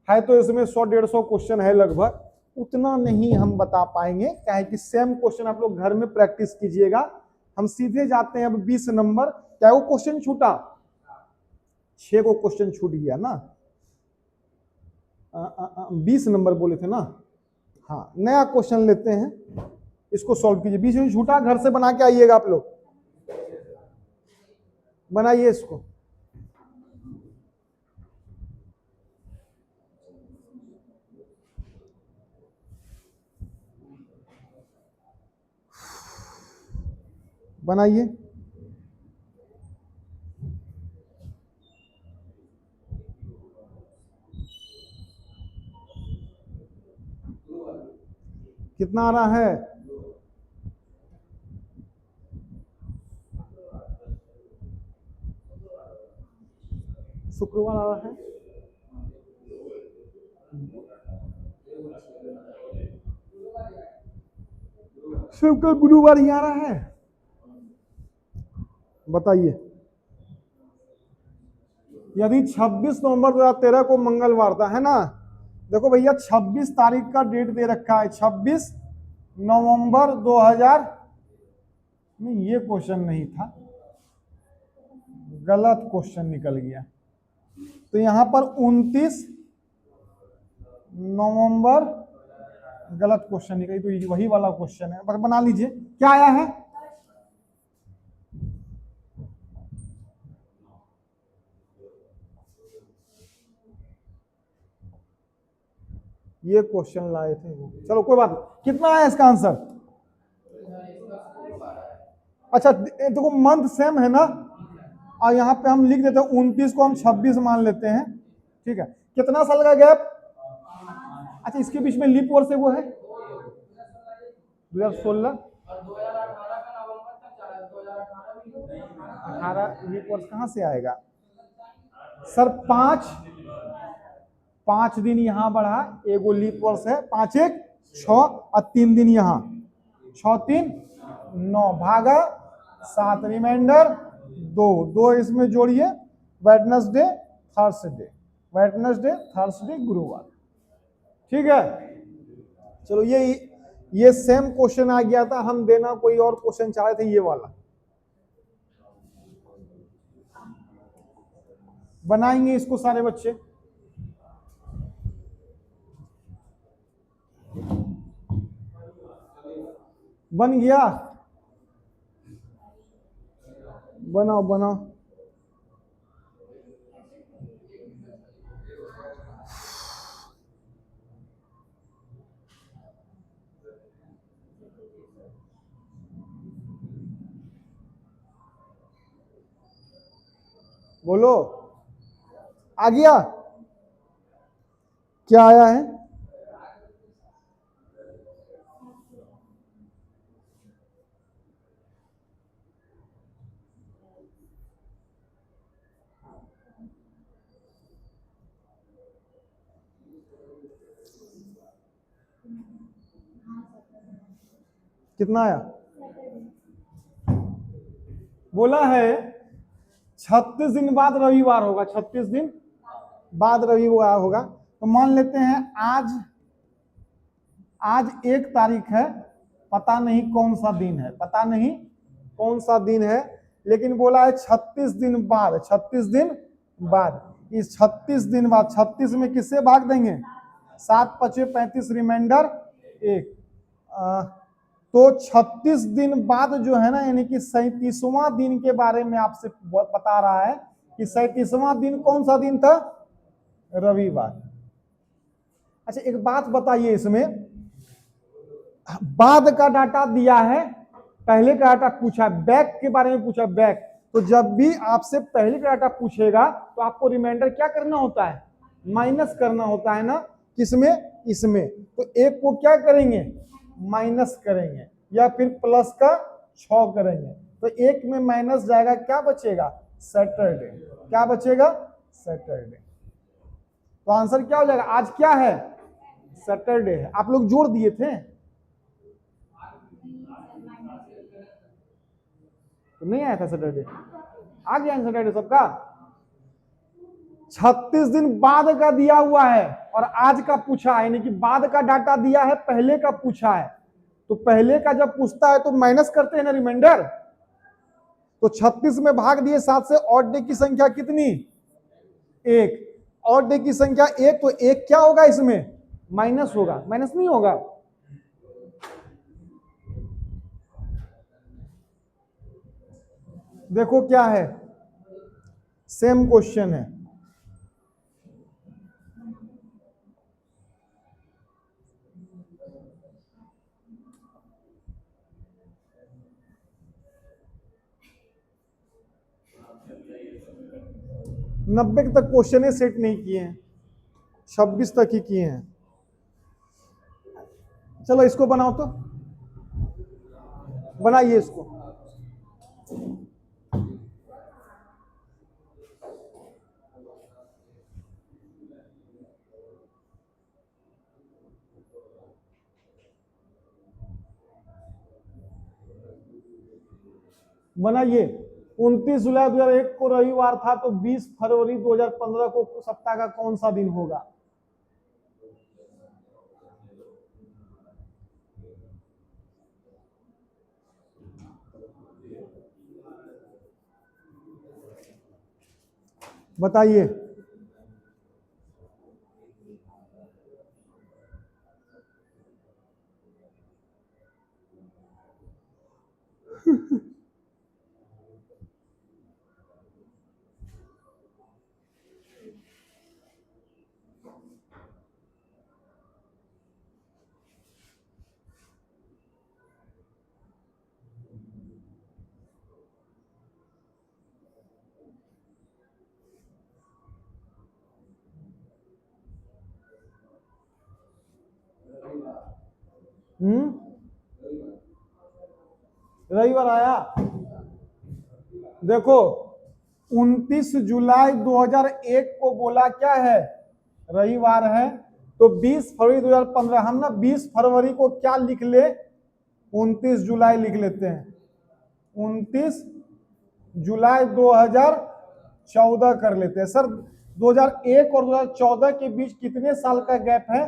है तो इसमें 100-150 क्वेश्चन है लगभग, उतना नहीं हम बता पाएंगे, क्या है कि सेम क्वेश्चन आप लोग घर में प्रैक्टिस कीजिएगा। हम सीधे जाते हैं अब 20 नंबर। क्या वो क्वेश्चन छूटा? 6 को क्वेश्चन छूट गया ना। 20 नंबर बोले थे ना। हाँ, नया क्वेश्चन लेते हैं, इसको सॉल्व कीजिए। 20 में छूटा, घर से बना के आइएगा आप लोग, बनाइए इसको। बनाइए। कितना आ रहा है? शुक्रवार आ रहा है, सबका गुरुवार ही आ रहा है। बताइए, यदि 26 नवंबर 2013 को मंगलवार था, है ना? देखो भैया, 26 तारीख का डेट दे रखा है, 26 नवंबर 2000। नहीं, ये क्वेश्चन नहीं था, गलत क्वेश्चन निकल गया। तो यहां पर 29 नवंबर, गलत क्वेश्चन निकली, तो वही वाला क्वेश्चन है, बना लीजिए। क्या आया है? ये क्वेश्चन लाए थे वो, चलो कोई बात नहीं। कितना आया इसका आंसर? अच्छा देखो, मंथ सेम है ना, और यहाँ पे हम लिख देते हैं 29 को हम 26 मान लेते हैं, ठीक है। कितना साल का गैप? अच्छा, इसके बीच में लीप वर्ष वो है 2016, 18 लीप वर्ष कहां से आएगा सर? 5 दिन यहां बढ़ा, एगो लीप वर्ष है, 5 1 6 और 3 दिन यहां, 6 3 9 भागा 7, रिमाइंडर 2, 2 इसमें जोड़िए, वेडनेसडे थर्सडे, वेडनेसडे थर्सडे गुरुवार, ठीक है। चलो ये सेम क्वेश्चन आ गया था, हम देना कोई और क्वेश्चन चाह रहे थे, ये वाला बनाएंगे इसको सारे बच्चे। बन गया? बनाओ बनाओ। बोलो, आ गया? क्या आया है? कितना आया? बोला है 36 दिन बाद रविवार होगा, 36 दिन बाद रविवार होगा। तो मान लेते हैं आज 1 तारीख है, पता नहीं कौन सा दिन है, पता नहीं कौन सा दिन है, लेकिन बोला है 36 दिन बाद, 36 दिन बाद। इस 36 दिन बाद 36 में किससे भाग देंगे? 7 × 5 = 35, रिमाइंडर 1। तो 36 दिन बाद जो है ना, यानी कि 37वां दिन के बारे में आपसे बता रहा है कि 37वां दिन कौन सा दिन था? रविवार। अच्छा एक बात बताइए, इसमें बाद का डाटा दिया है, पहले का डाटा पूछा, बैक के बारे में पूछा, बैक। तो जब भी आपसे पहले का डाटा पूछेगा तो आपको रिमाइंडर क्या करना होता है? माइनस करना होता है ना, किसमें? इसमें। तो 1 को क्या करेंगे? माइनस करेंगे, या फिर प्लस का 6 करेंगे। तो 1 में माइनस जाएगा, क्या बचेगा? सैटरडे। क्या बचेगा? सैटरडे। तो आंसर क्या हो जाएगा? आज क्या है? सैटरडे है। आप लोग जोड़ दिए थे तो नहीं आया था सैटरडे? आ गया सैटरडे सबका। 36 दिन बाद का दिया हुआ है और आज का पूछा है, यानी कि बाद का डाटा दिया है, पहले का पूछा है। तो पहले का जब पूछता है तो माइनस करते हैं ना रिमाइंडर। तो 36 में भाग दिए 7 से, ऑड डे की संख्या कितनी? 1। ऑड डे की संख्या 1, तो 1 क्या होगा इसमें? माइनस होगा, माइनस नहीं होगा? देखो क्या है, सेम क्वेश्चन है। नब्बे तक क्वेश्चन सेट नहीं किए हैं, 26 तक ही किए हैं। चलो इसको बनाओ, तो बनाइए इसको। बनाइए। 29 जुलाई 2001 को रविवार था, तो 20 फरवरी 2015 को सप्ताह का कौन सा दिन होगा? बताइए। रविवार आया। देखो 29 जुलाई 2001 को बोला क्या है? रविवार है। तो 20 फरवरी 2015, हम ना 20 फरवरी को क्या लिख ले? 29 जुलाई लिख लेते हैं। 29 जुलाई 2014 कर लेते हैं। सर 2001 और 2014 के बीच कितने साल का गैप है?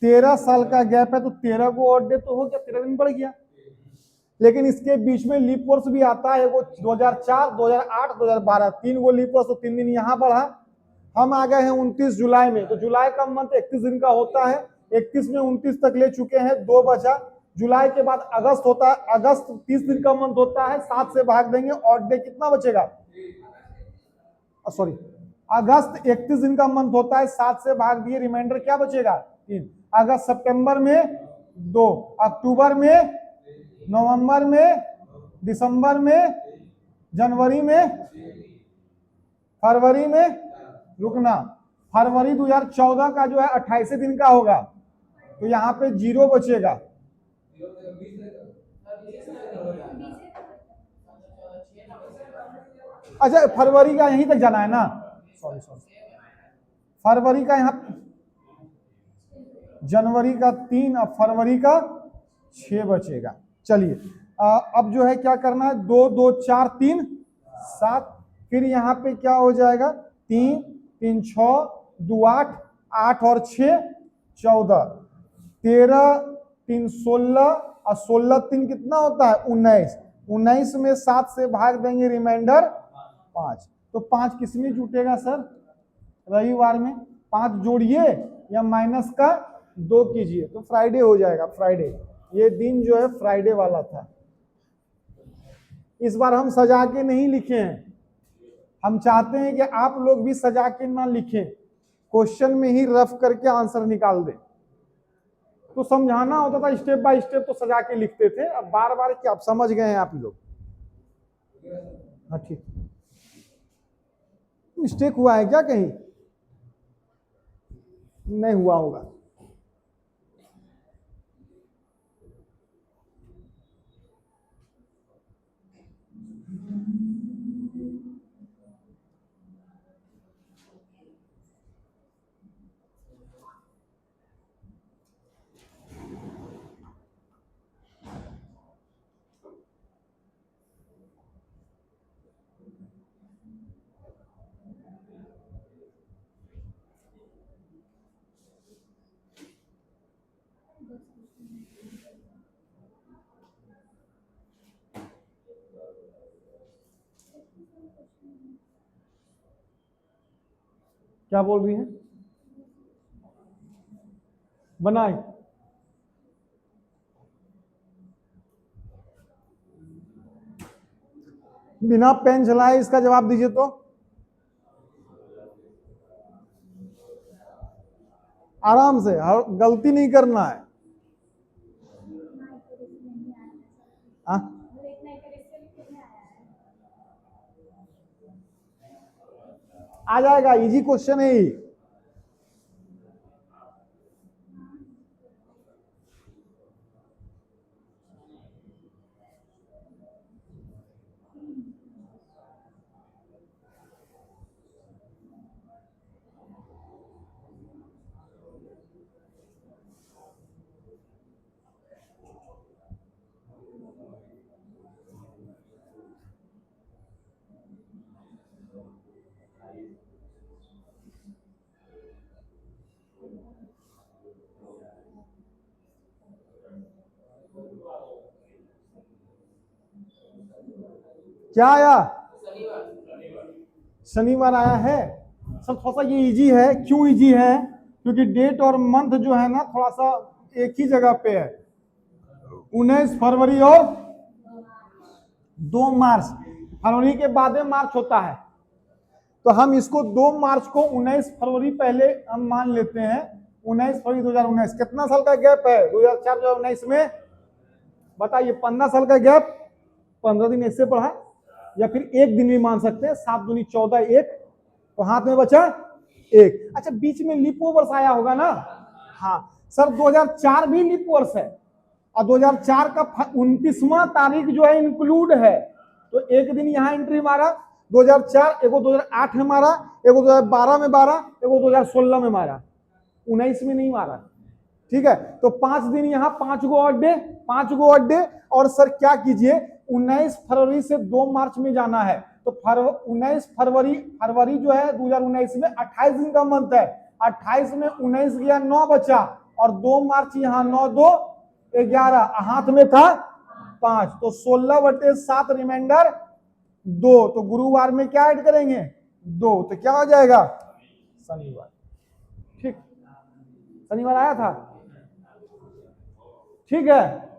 13 साल का गैप है। तो 13 को और डे तो हो गया, 13 दिन बढ़ गया। लेकिन इसके बीच में लीप वर्ष भी आता है, वो 2004, 2008, 2012, 3 गो लीप वर्ष, तो 3 दिन यहाँ बढ़ा। हम आ गए हैं 29 जुलाई में। तो जुलाई का मंथ 31 दिन का होता है, 31 में 29 तक ले चुके हैं, 2 बचा। जुलाई के बाद अगस्त होता है, अगस्त 30 दिन का मंथ होता है, 7 से भाग देंगे, ऑड डे कितना बचेगा? सॉरी, अगस्त 31 दिन का मंथ होता है, 7 से भाग दिए, रिमाइंडर क्या बचेगा? 3। अगस्त सितंबर में 2, अक्टूबर में, नवंबर में, दिसंबर में, जनवरी में, फरवरी में, रुकना, फरवरी 2014 का जो है 28 दिन का होगा, तो यहाँ पे 0 बचेगा। अच्छा फरवरी का यहीं तक जाना है ना? सॉरी, फरवरी का यहाँ, जनवरी का 3, अब फरवरी का 6 बचेगा। चलिए अब जो है क्या करना है, 2 2 4 3 7, फिर यहाँ पे क्या हो जाएगा, 3 3 6 2 8, 8 और 6 14, 13 3 16 और 16 3 कितना होता है 19, 19 में 7 से भाग देंगे, रिमाइंडर 5। तो 5 किस में जुटेगा सर, रविवार में। 5 जोड़िए या माइनस का 2 कीजिए तो फ्राइडे हो जाएगा। फ्राइडे, ये दिन जो है फ्राइडे वाला था। इस बार हम सजा के नहीं लिखे हैं, हम चाहते हैं कि आप लोग भी सजा के ना लिखें, क्वेश्चन में ही रफ करके आंसर निकाल दें। तो समझाना होता था स्टेप बाय स्टेप, तो सजा के लिखते थे। अब बार बार क्या आप समझ गए हैं आप लोग? हाँ ठीक। मिस्टेक हुआ है क्या कहीं? नहीं हुआ होगा। क्या बोल रही हैं? बनाए बिना पेन चलाए इसका जवाब दीजिए तो। आराम से, गलती नहीं करना है। आ जाएगा, इजी क्वेश्चन है ही। क्या आया? शनिवार आया है। सब थोड़ा सा ये इजी है। क्यों इजी है? क्योंकि डेट और मंथ जो है ना थोड़ा सा एक ही जगह पे है। 19 फरवरी और 2 मार्च, फरवरी के बाद में मार्च होता है, तो हम इसको 2 मार्च को 19 फरवरी पहले हम मान लेते हैं। 19 फरवरी 2019, कितना साल का गैप है 2004 2019 में? बताइए, 15 साल का गैप। 15 दिन ऐसे पढ़ा, या फिर एक दिन भी मान सकते हैं, 7 दूनी 14, 1 तो हाथ में बचा 1। अच्छा, बीच में लीप वर्ष आया होगा ना? हाँ सर, 2004 भी लीप वर्ष है और 2004 का 29वां तारीख जो है इंक्लूड है, तो एक दिन यहाँ एंट्री मारा 2004, एगो 2008 में मारा, एगो 2012 में मारा, एगो 2016 में मारा, 19 में नहीं मारा। ठीक है, तो 5 दिन यहाँ, 5 गो और डे, 5 गो और डे। और सर क्या कीजिए, 19 फरवरी से 2 मार्च में जाना है, तो 19 फरवरी, फरवरी जो है 2019 में 28 दिन का मंथ है, 28 में 19 गया 9 बचा, और 2 मार्च यहाँ 9 2 11, हाथ में था 5, तो 16/7 रिमाइंडर 2, तो गुरुवार में क्या ऐड करेंगे 2, तो क्या हो जाएगा शनिवार। ठीक, शनिवार आया था। ठीक है,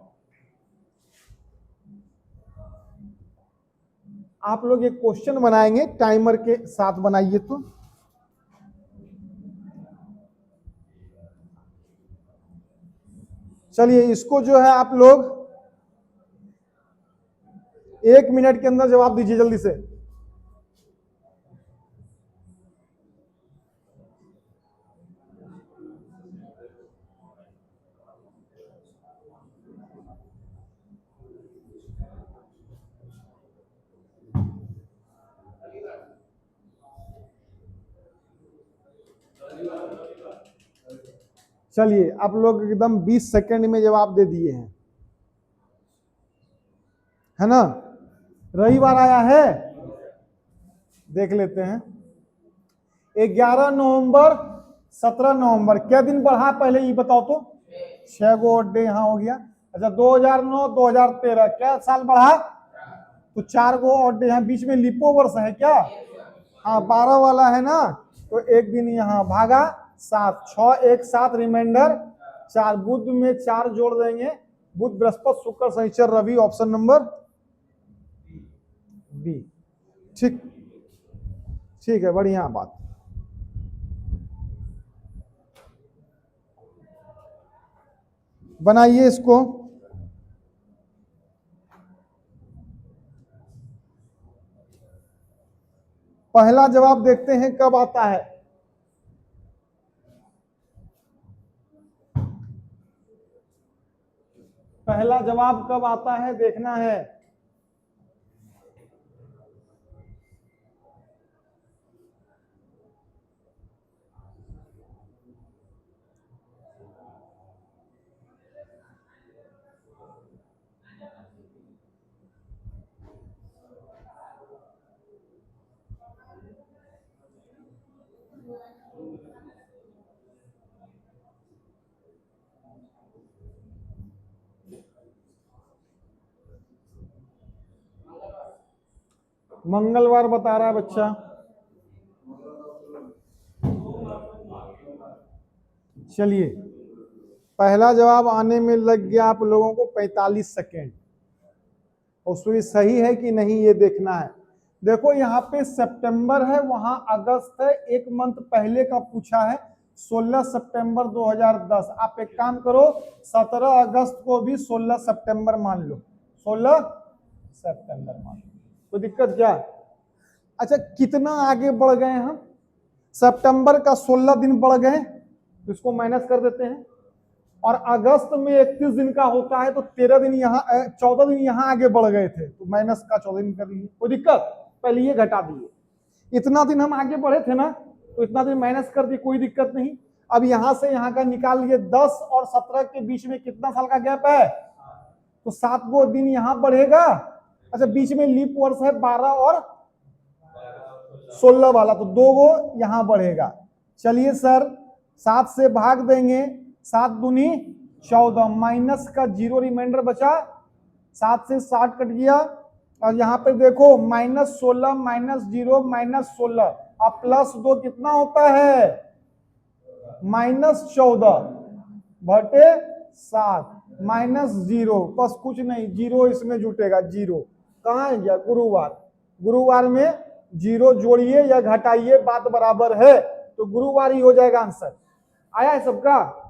आप लोग एक क्वेश्चन बनाएंगे, टाइमर के साथ बनाइए। तो चलिए, इसको जो है आप लोग 1 मिनट के अंदर जवाब दीजिए जल्दी से। चलिए, आप लोग एकदम 20 सेकंड में जवाब दे दिए हैं। है ना, रविवार आया है, देख लेते हैं। 11 नवंबर 17 नवंबर क्या दिन बढ़ा पहले ये बताओ तो? 6 गो ऑड डे यहाँ हो गया। अच्छा 2009 2013 क्या साल बढ़ा? तो 4 गो ऑड डे यहाँ, बीच में लिपो वर्ष है क्या? हाँ 12 वाला है ना, तो एक दिन यहाँ भागा 7, 6 1 7 रिमाइंडर 4, बुध में 4 जोड़ देंगे, बुध बृहस्पति शुक्र शनिचर रवि, ऑप्शन नंबर बी। ठीक, ठीक है, बढ़िया बात। बनाइए इसको। पहला जवाब देखते हैं कब आता है। पहला जवाब कब आता है देखना है। मंगलवार बता रहा है बच्चा। चलिए, पहला जवाब आने में लग गया आप लोगों को 45 सेकेंड। उसमें सही है कि नहीं ये देखना है। देखो यहाँ पे सितंबर है, वहां अगस्त है, एक मंथ पहले का पूछा है 16 सितंबर 2010। आप एक काम करो 17 अगस्त को भी 16 सितंबर मान लो, 16 सितंबर मान लो, कोई दिक्कत क्या? अच्छा कितना आगे बढ़ गए हम? सितंबर का 16 दिन बढ़ गए, तो इसको माइनस कर देते हैं। और अगस्त में 31 दिन का होता है, तो 13 दिन यहाँ 14 दिन यहाँ आगे बढ़ गए थे, तो माइनस का 14 दिन कर लीजिए, कोई दिक्कत? पहले ये घटा दिए, इतना दिन हम आगे बढ़े थे ना, तो इतना दिन माइनस कर दिए, कोई दिक्कत नहीं। अब यहां से यहाँ का निकाल लिए, 10 और 17 के बीच में कितना साल का गैप है? तो 7 गो दिन यहाँ बढ़ेगा। अच्छा बीच में लीप वर्ष है 12 और 16 वाला, तो 2 गो यहाँ बढ़ेगा। चलिए सर 7 से भाग देंगे, 7 दूनी 14, माइनस का 0 रिमाइंडर बचा, 7 से 60 कट गया। और यहाँ पे देखो -16 -0 -16, अब +2 कितना होता है? -14 बटे 7 -0, बस कुछ नहीं, 0 इसमें जुटेगा, 0 कहाँ है गया? गुरुवार, गुरुवार में 0 जोड़िए या घटाइए, बात बराबर है, तो गुरुवार ही हो जाएगा आंसर। आया है सबका?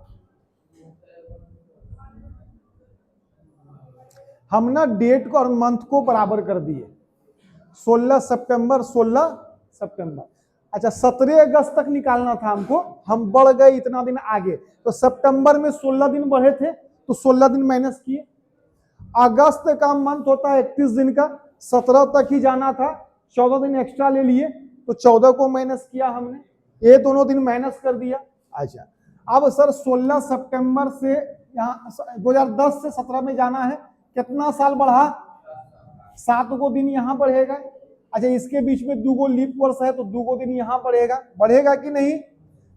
हम ना डेट को और मंथ को बराबर कर दिए, 16 सितंबर 16 सितंबर। अच्छा 17 अगस्त तक निकालना था हमको, हम बढ़ गए इतना दिन आगे, तो सितंबर में 16 दिन बढ़े थे, तो 16 दिन माइनस किए। अगस्त का मंथ होता है 31 दिन का, 17 तक ही जाना था, 14 दिन एक्स्ट्रा ले लिए, तो 14 को माइनस किया हमने, ये दोनों दिन माइनस कर दिया। अच्छा अब सर 16 सितंबर से यहाँ 2010 से 17 में जाना है, कितना साल बढ़ा? 7 गो दिन यहाँ बढ़ेगा। अच्छा इसके बीच में 2 गो लीप वर्ष है, तो 2 गो दिन यहाँ बढ़ेगा, बढ़ेगा कि नहीं?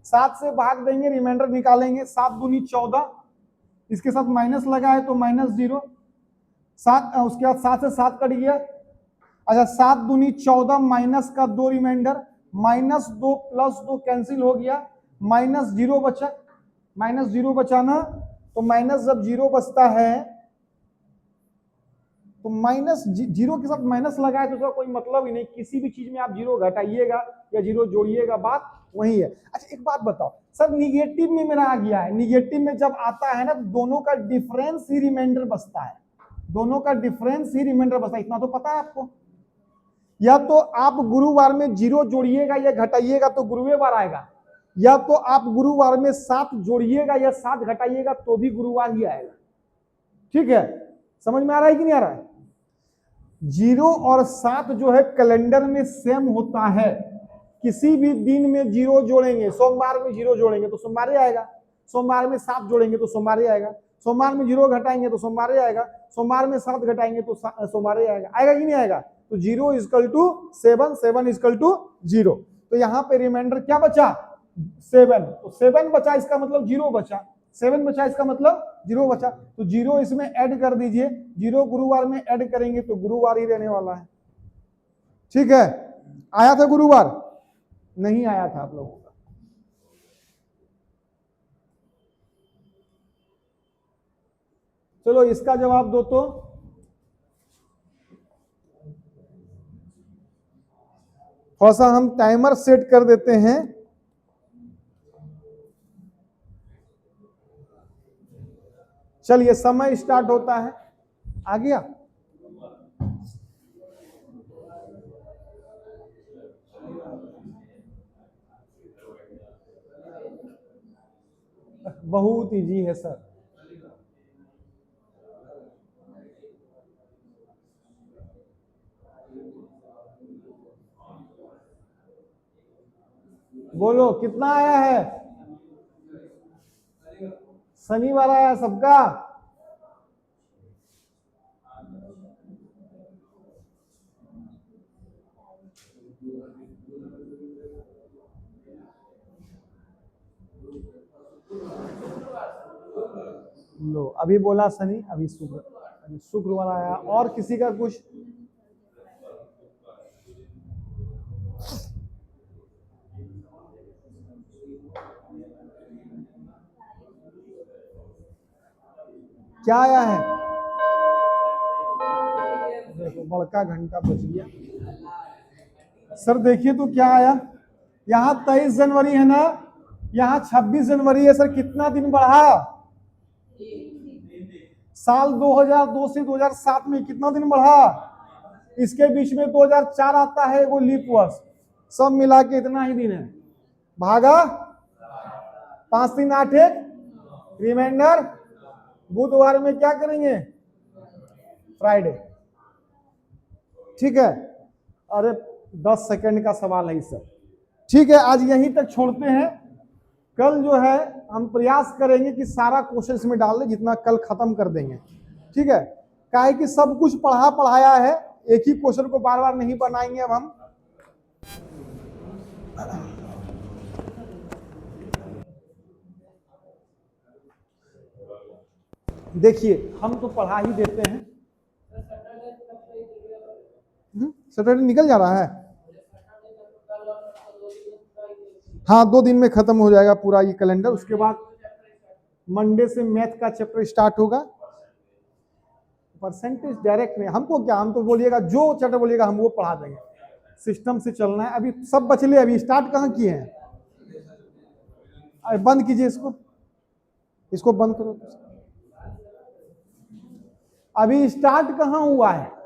7 से भाग देंगे, रिमाइंडर निकालेंगे, 7 दूनी 14, इसके साथ माइनस लगा है तो -0, 7 उसके बाद 7 से 7 कट गया। अच्छा 7 दूनी 14 माइनस का 2 रिमाइंडर, -2 +2 कैंसिल हो गया, -0 बचा, -0 बचाना, तो माइनस जब 0 बचता है तो -0 के साथ माइनस लगाए तो उसका कोई मतलब ही नहीं, किसी भी चीज में आप 0 घटाइएगा या 0 जोड़िएगा, बात वही है। अच्छा एक बात बताओ सर, निगेटिव में मेरा आ गया है, निगेटिव में जब आता है ना तो दोनों का डिफरेंस ही रिमाइंडर बचता है, दोनों का डिफरेंस ही रिमाइंडर बचता है, इतना तो पता है आपको। या तो आप गुरुवार में 0 जोड़िएगा या घटाइएगा तो गुरुवार आएगा, या तो आप गुरुवार में 7 जोड़िएगा या 7 घटाइएगा तो भी गुरुवार ही आएगा। ठीक है, समझ में आ रहा है कि नहीं आ रहा है? 0 और 7 जो है कैलेंडर में सेम होता है, किसी भी दिन में 0 जोड़ेंगे, सोमवार में 0 जोड़ेंगे तो सोमवार ही आएगा, सोमवार में 7 जोड़ेंगे तो सोमवार ही आएगा, सोमवार में 0 घटाएंगे तो सोमवार ही आएगा, सोमवार में 7 घटाएंगे तो सोमवार ही आएगा। आएगा कि नहीं आएगा? तो 0 इक्वल टू 7, 7 इक्वल टू 0। तो यहाँ पे रिमाइंडर क्या बचा? 7। तो 7 बचा, इसका मतलब 0 बचा। 7 बचा, इसका मतलब 0 बचा। तो 0 इसमें ऐड कर दीजिए। 0 गुरुवार में ऐड करेंगे तो गुरुवार ही रहने वाला है। ठीक है, आया था गुरुवार? नहीं आया था आप लोगों का। चलो इसका जवाब दो तो। थोड़ा सा हम टाइमर सेट कर देते हैं। चलिए समय स्टार्ट होता है। आ गया? बहुत इजी है सर। बोलो कितना आया है? शनिवार आया सबका? लो अभी बोला शनि, अभी शुक्र, अभी शुक्रवार आया। और किसी का कुछ? क्या आया है? देखो बड़का घंटा बच गया। सर देखिए तो क्या आया। यहाँ 23 जनवरी है ना, यहाँ 26 जनवरी है सर। कितना दिन बढ़ा? साल 2002 से 2007 में कितना दिन बढ़ा? इसके बीच में 2004 आता है, वो लीप वर्ष। सब मिला के इतना ही दिन है। भागा 5 3 8 1 रिमाइंडर। बुधवार में क्या करेंगे? फ्राइडे। ठीक है, अरे 10 सेकंड का सवाल है सर। ठीक है, आज यहीं तक छोड़ते हैं। कल जो है हम प्रयास करेंगे कि सारा क्वेश्चन इसमें डाल दें, जितना कल खत्म कर देंगे। ठीक है, काहे कि सब कुछ पढ़ाया है, एक ही क्वेश्चन को बार बार नहीं बनाएंगे अब हम। देखिए हम तो पढ़ा ही देते हैं। सैटरडे निकल जा रहा है। हाँ 2 दिन में खत्म हो जाएगा पूरा ये कैलेंडर। उसके बाद मंडे से मैथ का चैप्टर स्टार्ट होगा। परसेंटेज डायरेक्ट नहीं, हमको क्या, हम तो बोलिएगा जो चैप्टर बोलिएगा हम वो पढ़ा देंगे। सिस्टम से चलना है। अभी सब बचले, अभी स्टार्ट कहाँ किए हैं? अरे बंद कीजिए इसको, इसको बंद करो। अभी स्टार्ट कहाँ हुआ है?